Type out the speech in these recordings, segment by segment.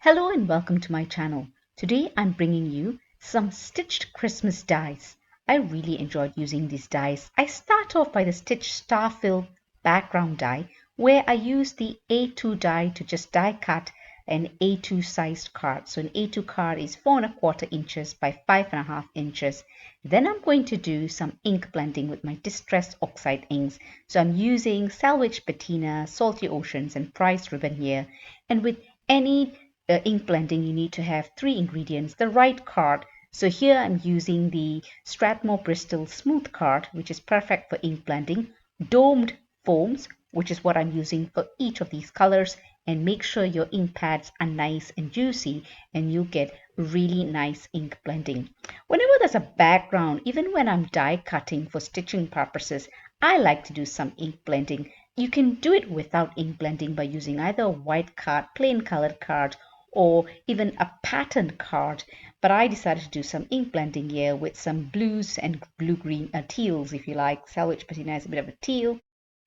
Hello and welcome to my channel. Today I'm bringing you some stitched Christmas dies. I really enjoyed using these dies. I start off by the stitched Starfilled background die where I use the A2 die to just die cut an A2 sized card. So an A2 card is 4¼ inches by 5½ inches. Then I'm going to do some ink blending with my distressed oxide inks. So I'm using Salvage Patina, Salty Oceans and Price Ribbon here. And with any ink blending, you need to have 3 ingredients, the right card. So here I'm using the Strathmore Bristol Smooth card, which is perfect for ink blending, domed foams, which is what I'm using for each of these colors, and make sure your ink pads are nice and juicy and you get really nice ink blending. Whenever there's a background, even when I'm die cutting for stitching purposes, I like to do some ink blending. You can do it without ink blending by using either a white card, plain colored card, or even a patterned card, but I decided to do some ink blending here with some blues and blue-green teals, if you like. Salvage Patina is a bit of a teal.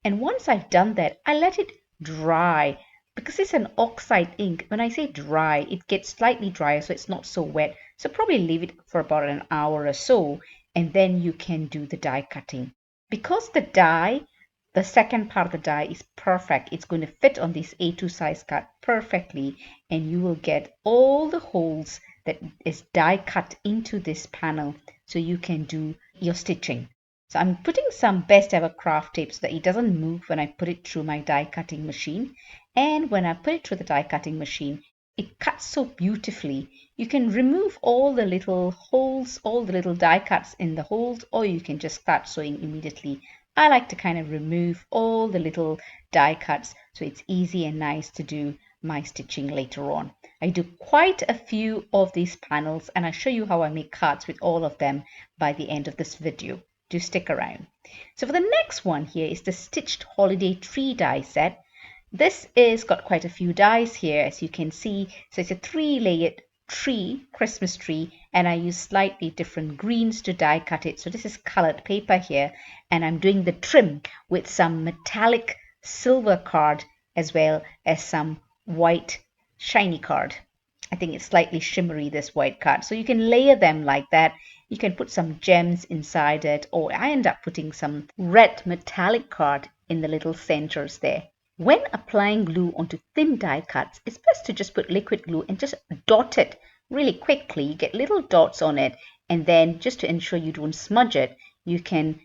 And once I've done that, I let it dry. Because it's an oxide ink, when I say dry, it gets slightly drier, so it's not so wet. So probably leave it for about an hour or so, and then you can do the die cutting. Because the second part of the die is perfect. It's going to fit on this A2 size cut perfectly, and you will get all the holes that is die cut into this panel so you can do your stitching. So I'm putting some best ever craft tape so that it doesn't move when I put it through my die cutting machine. And when I put it through the die cutting machine, it cuts so beautifully. You can remove all the little holes, all the little die cuts in the holes, or you can just start sewing immediately. I like to kind of remove all the little die cuts so it's easy and nice to do my stitching later on. I do quite a few of these panels and I'll show you how I make cards with all of them by the end of this video. Do stick around. So for the next one here is the Stitched Holiday Tree die set. This is got quite a few dies here, as you can see. So it's a 3-layered tree, Christmas tree, and I use slightly different greens to die cut it. So this is colored paper here, and I'm doing the trim with some metallic silver card as well as some white shiny card. I think it's slightly shimmery, this white card. So you can layer them like that. You can put some gems inside it, or I end up putting some red metallic card in the little centers there. When applying glue onto thin die cuts, it's best to just put liquid glue and just dot it really quickly. You get little dots on it, and then just to ensure you don't smudge it, you can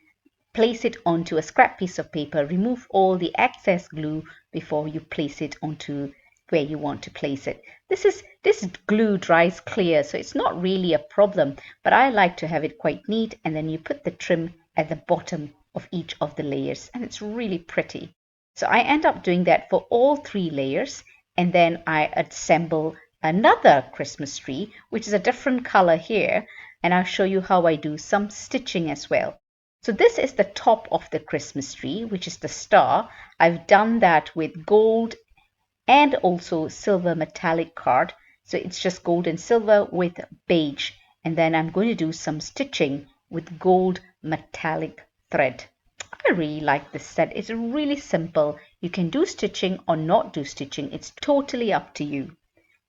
place it onto a scrap piece of paper, remove all the excess glue before you place it onto where you want to place it. This glue dries clear, so it's not really a problem, but I like to have it quite neat, and then you put the trim at the bottom of each of the layers, and it's really pretty. So I end up doing that for all 3 layers, and then I assemble another Christmas tree, which is a different color here, and I'll show you how I do some stitching as well. So this is the top of the Christmas tree, which is the star. I've done that with gold and also silver metallic card. So it's just gold and silver with beige. And then I'm going to do some stitching with gold metallic thread. I really like this set. It's really simple. You can do stitching or not do stitching. It's totally up to you.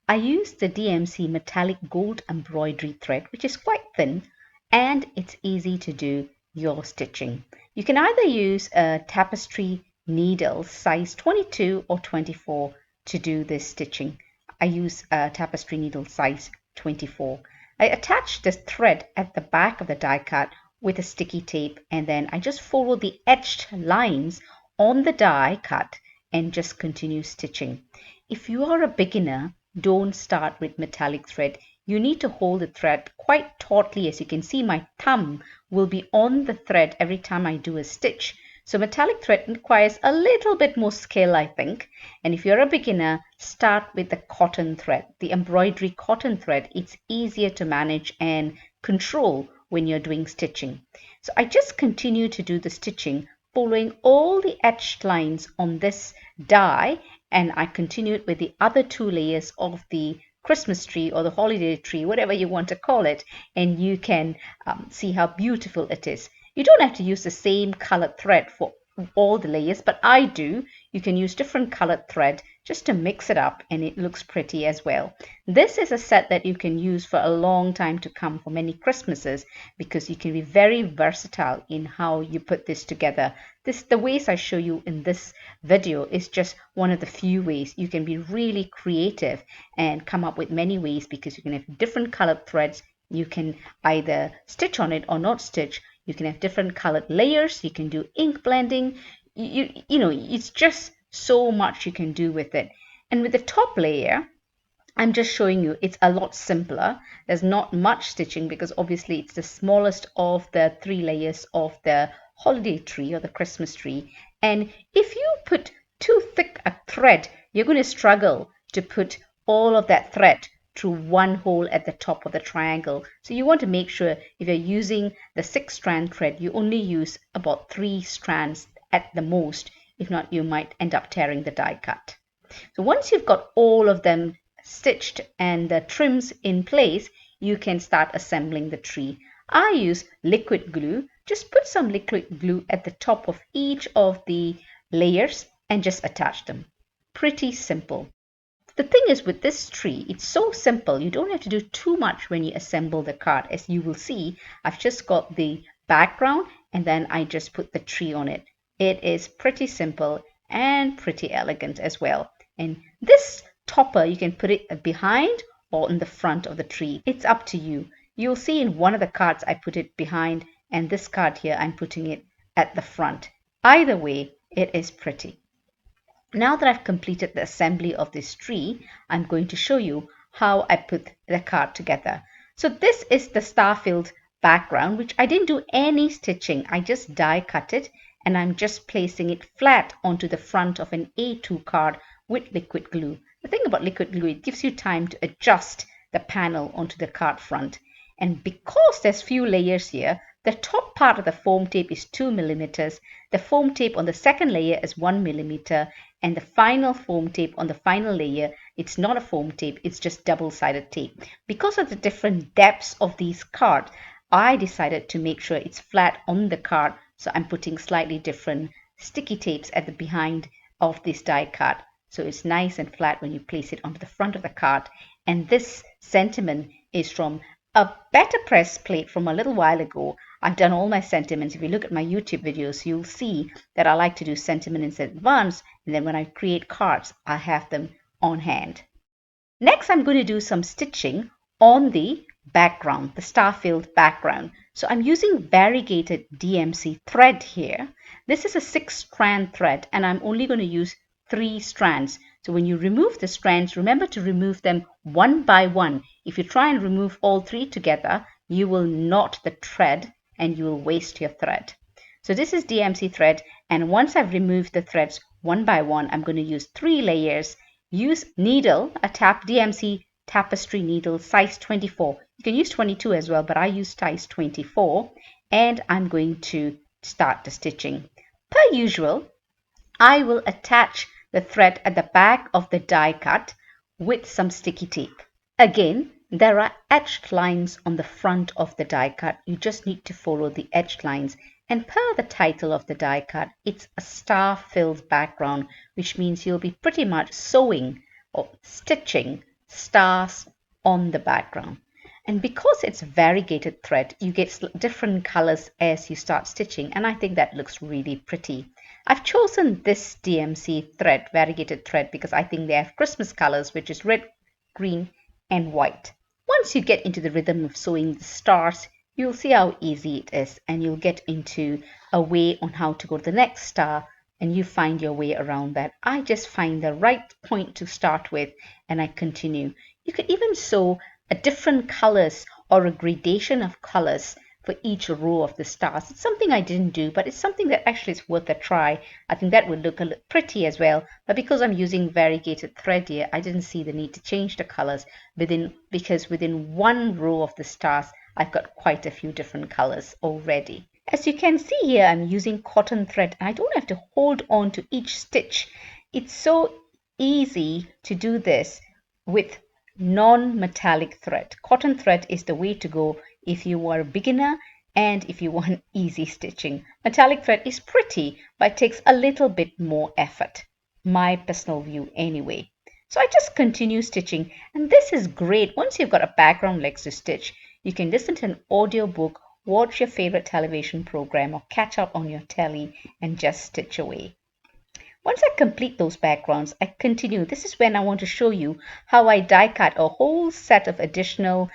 I use the DMC metallic gold embroidery thread, which is quite thin, and it's easy to do your stitching. You can either use a tapestry needle size 22 or 24 to do this stitching. I use a tapestry needle size 24. I attach this thread at the back of the die cut with a sticky tape, and then I just follow the etched lines on the die cut and just continue stitching. If you are a beginner, don't start with metallic thread. You need to hold the thread quite tautly. As you can see, my thumb will be on the thread every time I do a stitch. So metallic thread requires a little bit more skill, I think. And if you're a beginner, start with the cotton thread, the embroidery cotton thread. It's easier to manage and control when you're doing stitching. So I just continue to do the stitching following all the etched lines on this die, and I continue it with the other 2 layers of the Christmas tree or the holiday tree, whatever you want to call it, and you can see how beautiful it is. You don't have to use the same colored thread for all the layers, but I do. You can use different colored thread just to mix it up, and it looks pretty as well. This is a set that you can use for a long time to come, for many Christmases, because you can be very versatile in how you put this together. The ways I show you in this video is just one of the few ways. You can be really creative and come up with many ways, because you can have different colored threads. You can either stitch on it or not stitch. You can have different colored layers. You can do ink blending. You know, it's just so much you can do with it. And with the top layer, I'm just showing you it's a lot simpler. There's not much stitching because obviously it's the smallest of the 3 layers of the holiday tree or the Christmas tree. And if you put too thick a thread, you're going to struggle to put all of that thread through one hole at the top of the triangle. So you want to make sure if you're using the 6-strand thread, you only use about 3 strands at the most. If not, you might end up tearing the die cut. So once you've got all of them stitched and the trims in place, you can start assembling the tree. I use liquid glue. Just put some liquid glue at the top of each of the layers and just attach them. Pretty simple. The thing is with this tree, it's so simple. You don't have to do too much when you assemble the card. As you will see, I've just got the background and then I just put the tree on it. It is pretty simple and pretty elegant as well. And this topper, you can put it behind or in the front of the tree. It's up to you. You'll see in one of the cards I put it behind, and this card here I'm putting it at the front. Either way, it is pretty. Now that I've completed the assembly of this tree, I'm going to show you how I put the card together. So this is the Starfilled background, which I didn't do any stitching. I just die cut it, and I'm just placing it flat onto the front of an A2 card with liquid glue. The thing about liquid glue, it gives you time to adjust the panel onto the card front. And because there's few layers here, the top part of the foam tape is 2 millimeters. The foam tape on the second layer is 1 millimeter. And the final foam tape on the final layer, it's not a foam tape, it's just double-sided tape. Because of the different depths of these cards, I decided to make sure it's flat on the card. So I'm putting slightly different sticky tapes at the behind of this die cut. So it's nice and flat when you place it onto the front of the card. And this sentiment is from a better press plate from a little while ago. I've done all my sentiments. If you look at my YouTube videos, you'll see that I like to do sentiment in advance. And then when I create cards, I have them on hand. Next, I'm going to do some stitching on the background, the Starfilled background. So I'm using variegated DMC thread here. This is a 6-strand thread, and I'm only going to use 3 strands. So when you remove the strands, remember to remove them one by one. If you try and remove all 3 together, you will knot the thread and you will waste your thread. So this is DMC thread, and once I've removed the threads one by one, I'm going to use 3 layers. Use needle, a DMC tapestry needle size 24. You can use 22 as well, but I use size 24, and I'm going to start the stitching. Per usual, I will attach the thread at the back of the die cut with some sticky tape. Again, there are etched lines on the front of the die cut. You just need to follow the etched lines. And per the title of the die cut, it's a star-filled background, which means you'll be pretty much sewing or stitching stars on the background. And because it's variegated thread, you get different colors as you start stitching, and I think that looks really pretty. I've chosen this DMC thread, variegated thread, because I think they have Christmas colors, which is red, green, and white. Once you get into the rhythm of sewing the stars, you'll see how easy it is, and you'll get into a way on how to go to the next star, and you find your way around that. I just find the right point to start with, and I continue. You could even sew a different colors or a gradation of colors for each row of the stars. It's something I didn't do, but it's something that actually is worth a try. I think that would look a little pretty as well, but because I'm using variegated thread here, I didn't see the need to change the colors because within one row of the stars, I've got quite a few different colors already. As you can see here, I'm using cotton thread, and I don't have to hold on to each stitch. It's so easy to do this with non-metallic thread. Cotton thread is the way to go if you are a beginner and if you want easy stitching. Metallic thread is pretty, but it takes a little bit more effort. My personal view anyway. So I just continue stitching, and this is great. Once you've got a background legs to stitch, you can listen to an audiobook, watch your favorite television program, or catch up on your telly and just stitch away. Once I complete those backgrounds, I continue. This is when I want to show you how I die cut a whole set of additional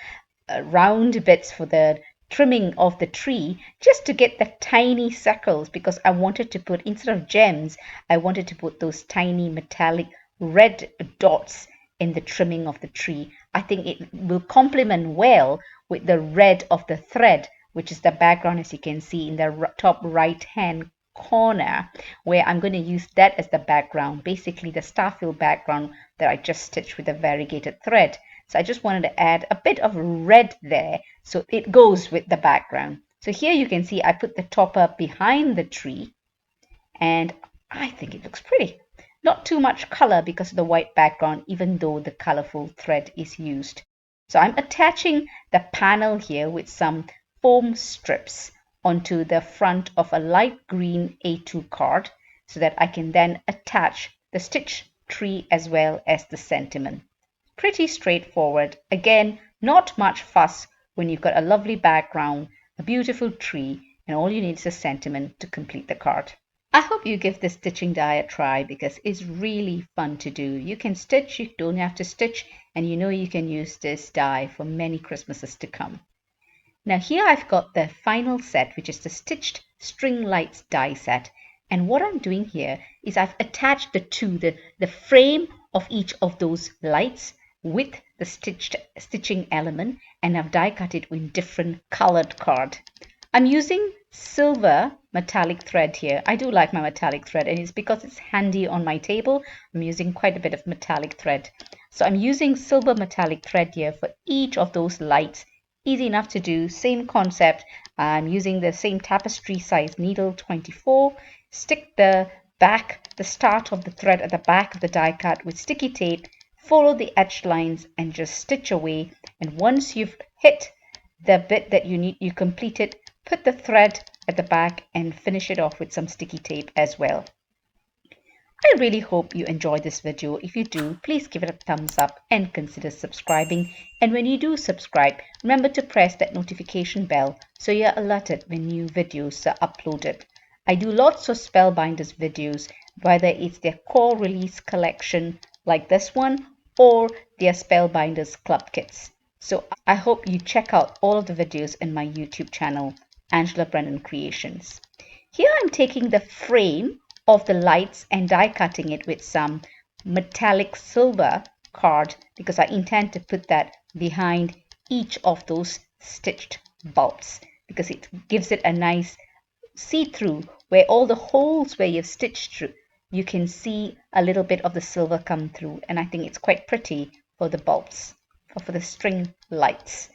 round bits for the trimming of the tree, just to get the tiny circles, because I wanted to put, instead of gems, I wanted to put those tiny metallic red dots in the trimming of the tree. I think it will complement well with the red of the thread, which is the background, as you can see in the top right hand corner, where I'm going to use that as the background, basically the Starfilled background that I just stitched with a variegated thread. So I just wanted to add a bit of red there so it goes with the background. So here you can see I put the topper behind the tree, and I think it looks pretty. Not too much color because of the white background, even though the colorful thread is used. So I'm attaching the panel here with some foam strips onto the front of a light green A2 card, so that I can then attach the stitch tree as well as the sentiment. Pretty straightforward. Again, not much fuss when you've got a lovely background, a beautiful tree, and all you need is a sentiment to complete the card. I hope you give this stitching die a try, because it's really fun to do. You can stitch, you don't have to stitch, and you know you can use this die for many Christmases to come. Now here I've got the final set, which is the Stitched String Lights die set. And what I'm doing here is I've attached the frame of each of those lights with the stitching element, and I've die cut it with different colored card. I'm using silver metallic thread here. I do like my metallic thread, and it's because it's handy on my table. I'm using quite a bit of metallic thread. So I'm using silver metallic thread here for each of those lights. Easy enough to do, same concept. I'm using the same tapestry size needle, 24. Stick the start of the thread at the back of the die cut with sticky tape. Follow the etched lines and just stitch away. And once you've hit the bit that you need, you complete it, put the thread at the back and finish it off with some sticky tape as well. I really hope you enjoyed this video. If you do, please give it a thumbs up and consider subscribing. And when you do subscribe, remember to press that notification bell so you're alerted when new videos are uploaded. I do lots of Spellbinders videos, whether it's their core release collection like this one or their Spellbinders club kits. So I hope you check out all of the videos in my YouTube channel, Angela Brennan Creations. Here I'm taking the frame of the lights and die cutting it with some metallic silver card, because I intend to put that behind each of those stitched bulbs, because it gives it a nice see-through where all the holes where you've stitched through, you can see a little bit of the silver come through, and I think it's quite pretty for the bulbs, for the string lights.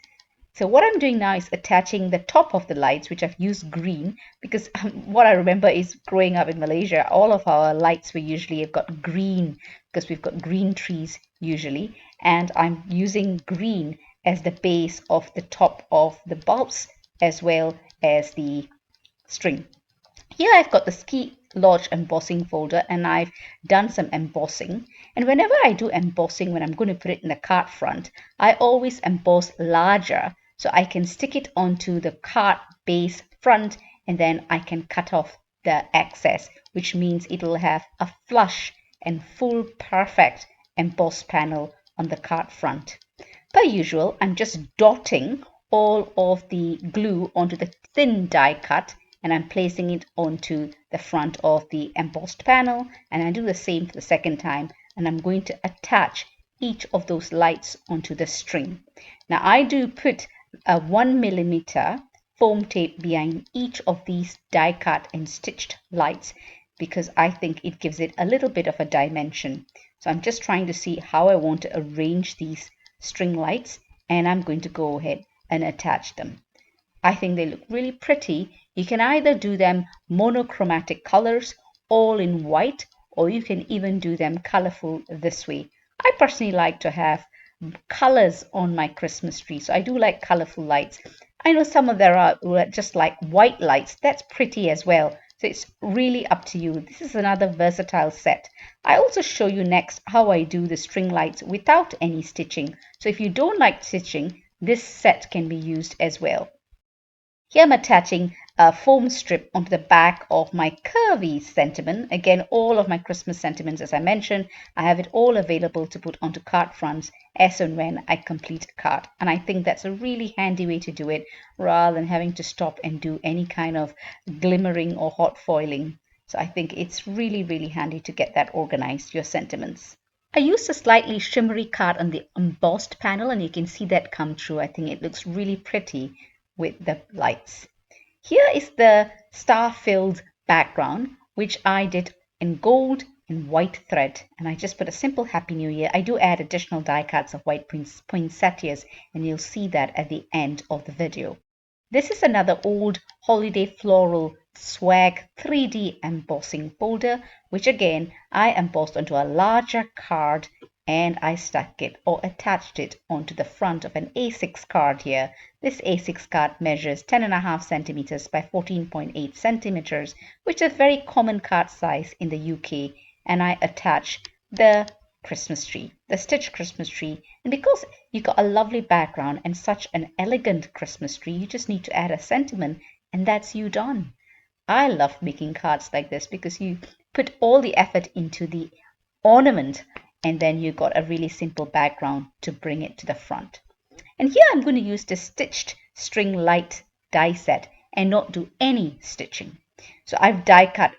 So what I'm doing now is attaching the top of the lights, which I've used green, because what I remember is growing up in Malaysia, all of our lights have got green, because we've got green trees usually, and I'm using green as the base of the top of the bulbs as well as the string. Here I've got the Ski Lodge embossing folder, and I've done some embossing. And whenever I do embossing, when I'm going to put it in the card front, I always emboss larger so I can stick it onto the card base front, and then I can cut off the excess, which means it'll have a flush and full perfect embossed panel on the card front. Per usual, I'm just dotting all of the glue onto the thin die cut, and I'm placing it onto the front of the embossed panel, and I do the same for the second time, and I'm going to attach each of those lights onto the string. Now I do put a 1mm foam tape behind each of these die cut and stitched lights, because I think it gives it a little bit of a dimension. So I'm just trying to see how I want to arrange these string lights, and I'm going to go ahead and attach them. I think they look really pretty. You can either do them monochromatic colors, all in white, or you can even do them colorful this way. I personally like to have colors on my Christmas tree, so I do like colorful lights. I know some of there are just like white lights. That's pretty as well. So it's really up to you. This is another versatile set. I also show you next how I do the string lights without any stitching. So if you don't like stitching, this set can be used as well. Here I'm attaching a foam strip onto the back of my curvy sentiment. Again, all of my Christmas sentiments, as I mentioned, I have it all available to put onto card fronts as and when I complete a card. And I think that's a really handy way to do it rather than having to stop and do any kind of glimmering or hot foiling. So I think it's really, really handy to get that organized, your sentiments. I used a slightly shimmery card on the embossed panel, and you can see that come through. I think it looks really pretty with the lights. Here is the star-filled background, which I did in gold and white thread, and I just put a simple Happy New Year. I do add additional die cuts of white poinsettias, and you'll see that at the end of the video. This is another old holiday floral swag 3D embossing folder, which again I embossed onto a larger card and I stuck it or attached it onto the front of an A6 card here. This A6 card measures 10.5 centimeters by 14.8 centimeters, which is a very common card size in the UK, and I attach the Christmas tree, the stitched Christmas tree. And because you got a lovely background and such an elegant Christmas tree, you just need to add a sentiment and that's you done. I love making cards like this because you put all the effort into the ornament and then you got a really simple background to bring it to the front. And here I'm going to use the stitched string light die set and not do any stitching. So I've die cut.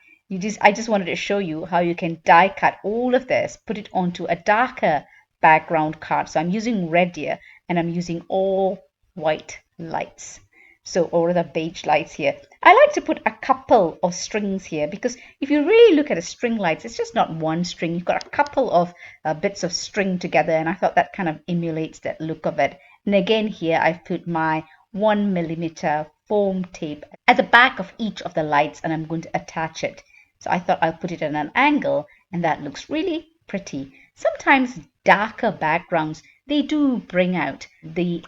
I just wanted to show you how you can die cut all of this, put it onto a darker background card. So I'm using red here and I'm using all white lights. So, or the beige lights here. I like to put a couple of strings here because if you really look at a string lights, it's just not one string. You've got a couple of bits of string together, and I thought that kind of emulates that look of it. And again here, I've put my 1mm foam tape at the back of each of the lights, and I'm going to attach it. So I thought I'll put it at an angle, and that looks really pretty. Sometimes darker backgrounds, they do bring out the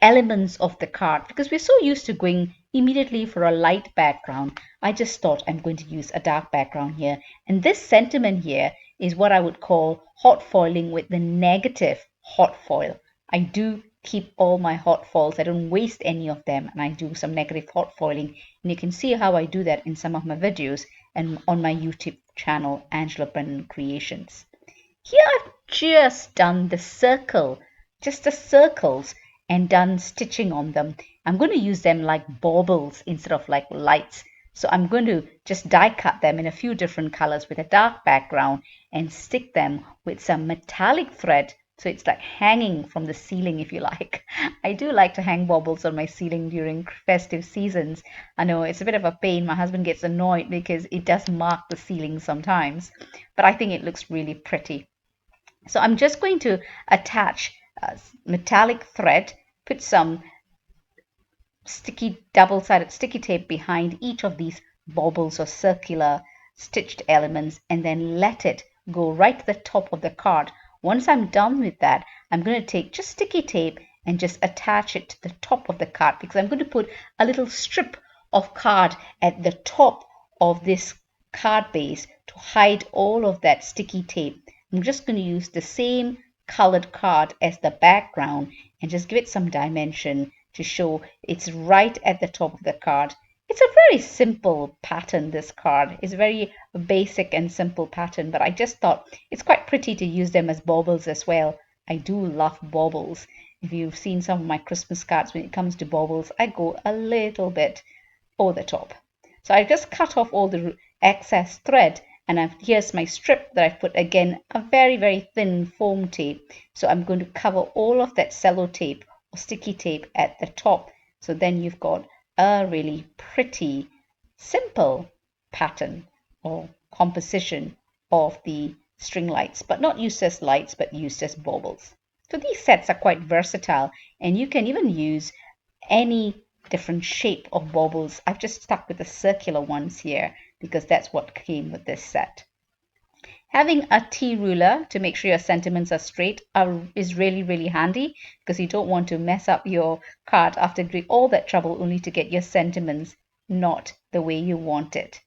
elements of the card because we're so used to going immediately for a light background. I just thought I'm going to use a dark background here, and this sentiment here is what I would call hot foiling with the negative hot foil. I do keep all my hot foils. I don't waste any of them, and I do some negative hot foiling, and you can see how I do that in some of my videos and on my YouTube channel, Angela Brennan Creations. Here I've just done the circle, just the circles, and done stitching on them. I'm going to use them like baubles instead of like lights. So I'm going to just die cut them in a few different colors with a dark background and stick them with some metallic thread. So it's like hanging from the ceiling, if you like. I do like to hang baubles on my ceiling during festive seasons. I know it's a bit of a pain. My husband gets annoyed because it does mark the ceiling sometimes, but I think it looks really pretty. So I'm just going to attach metallic thread, put some sticky double-sided sticky tape behind each of these baubles or circular stitched elements, and then let it go right to the top of the card. Once I'm done with that, I'm going to take just sticky tape and just attach it to the top of the card because I'm going to put a little strip of card at the top of this card base to hide all of that sticky tape. I'm just going to use the same colored card as the background and just give it some dimension to show it's right at the top of the card. It's a very simple pattern, this card. It's a very basic and simple pattern, but I just thought it's quite pretty to use them as baubles as well. I do love baubles. If you've seen some of my Christmas cards, when it comes to baubles, I go a little bit over the top. So I just cut off all the excess thread, and here's my strip that I've put, again, a very, very thin foam tape. So I'm going to cover all of that cello tape or sticky tape at the top. So then you've got a really pretty, simple pattern or composition of the string lights, but not used as lights, but used as baubles. So these sets are quite versatile, and you can even use any different shape of baubles. I've just stuck with the circular ones here because that's what came with this set. Having a T-ruler to make sure your sentiments are straight is really, really handy because you don't want to mess up your card after doing all that trouble only to get your sentiments not the way you want it.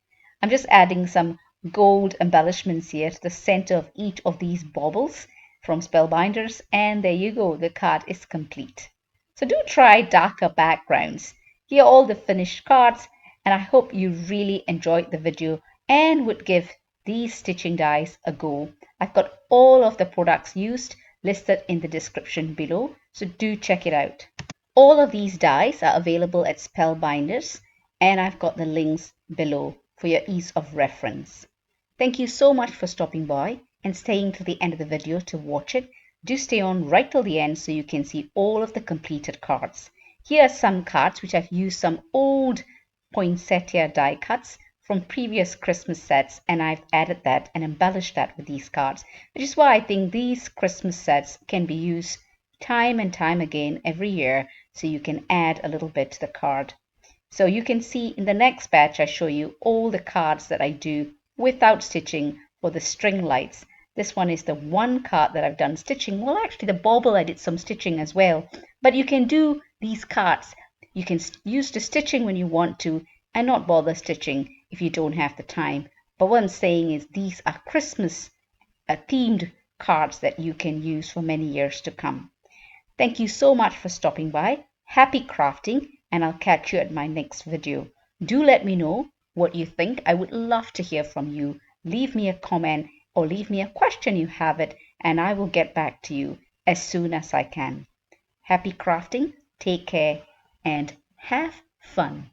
I'm just adding some gold embellishments here to the center of each of these baubles from Spellbinders, and there you go, the card is complete. So do try darker backgrounds. Here are all the finished cards, and I hope you really enjoyed the video and would give these stitching dies a go. I've got all of the products used listed in the description below, so do check it out. All of these dies are available at Spellbinders, and I've got the links below for your ease of reference. Thank you so much for stopping by and staying till the end of the video to watch it. Do stay on right till the end so you can see all of the completed cards. Here are some cards which I've used some old poinsettia die cuts from previous Christmas sets, and I've added that and embellished that with these cards, which is why I think these Christmas sets can be used time and time again every year, so you can add a little bit to the card. So you can see in the next batch I show you all the cards that I do without stitching for the string lights. This one is the one card that I've done stitching. Well, actually the bauble I did some stitching as well, but you can do these cards. You can use the stitching when you want to and not bother stitching if you don't have the time. But what I'm saying is these are Christmas themed cards that you can use for many years to come. Thank you so much for stopping by. Happy crafting, and I'll catch you at my next video. Do let me know what you think. I would love to hear from you. Leave me a comment or leave me a question you have it, and I will get back to you as soon as I can. Happy crafting, take care, and have fun.